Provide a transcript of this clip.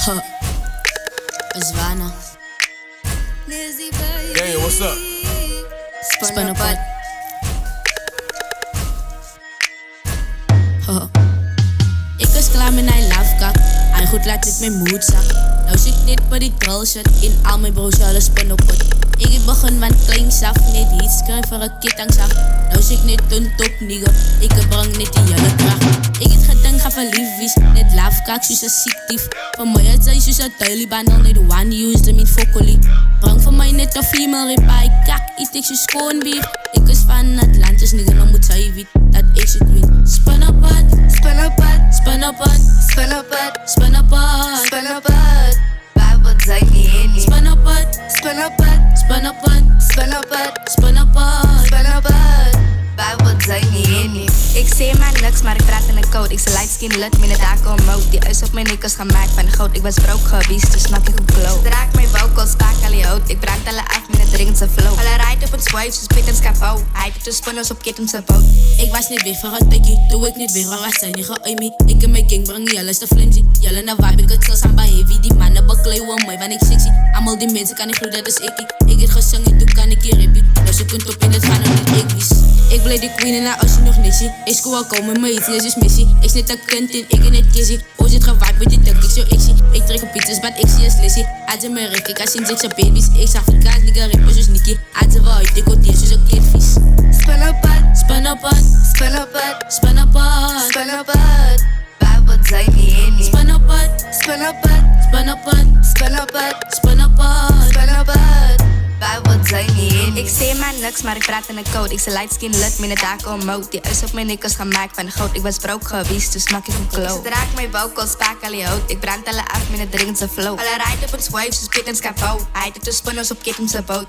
Huh. Azwana. Daniel, what's up? Spin up pot. Huh. Ik was klaar met mijn lafkak. Hij goed laat dit mijn moed zak. Nou zit net bij die shit. In al mijn broers alle spin op pot. Ik heb begin van klein saf. Net iets krijg voor een kettingzak. Nou zit net een top nigga. Ik breng net die hele kracht. Ik het gedink ga verliefd wees. Net lafkak soos een siektief. Voor mij het zij soos een Taliban. Al net one use them in fokkolie. Breng voor mij net een female rip. Ik kak, ik so schoon beef. Ik is van Atlantis nigga. Nou moet zij weet dat ik shit weet. Spin op pot. Spin up it, Spin up pot. spin up it, Spin up pot. spin up it. Waar wordt zij niet in? Spin up pot. Spin up it, Spin up pot. spin up it, Spin up pot. spin up it. Waar wordt zij niet in? Ik zeg maar niks, maar ik praat in de code. Ik zei light skin lit, mijn daken omhoog. Die ijs op mijn nek is gemaakt van goud. Ik was broke geweest, dus snak ik op kloot. Draak mijn vocals, spaak al je hout. Ik brand alle af met een dringende flow. Alle rijdt op een swipe, ze spit een scafo. Hij doet de spinners op ketens en boot. Ik was niet weer voor het tikkie. Doe ik niet weer, waar was zij niet ge-Amy? Ik en mijn king breng jullie is de flimsy. Jullie na vibe, ik het zo samba heavy. Die mannen bekleeuwen mooi, want ik sexy. Allemaal die mensen kan ik gloeien, dat is ikkie. Ik het gezongen, toen kan ik hier rippie. Dus je kunt op in het gaan, nog niet ik wies. Ik bleef de queen en als je nog niet ziet. Ik school al komen, maar iets is missie. Ik snit een kunt in, ik in het kizzie. Hoe zit gewaard met die tuk, ik zo ik zie. Ik trek op pizzas, maar ik zie een slissie. Als je me richt, ik als sinds ik zo baby's. Ik zag Afrikaans, nigga rippen zoals Nicky. Als ze wel uit, ik hoor die zoals een kidvies. Spin up it, Spin up pot, spin up it, spin up pot. spin up it. Waar wordt zij niet in? Spin up pot, Spin up it, spin up pot, spin up it, spin up pot. spin up it. Waar wordt zij niet in? Ik zeg maar niks, maar ik praat in de code. Ik zei light skin lit, mijn daken omhoog. Die ijs op mijn nek is gemaakt van goud. Ik was broke geweest, dus snak ik op kloot. Ik draak mijn vocals, spaak al je hout. Ik brand alle af met een dringende flow. Alle rijdt op een swipe, ze spit een scafo. Hij doet de spinners op ketens en boot.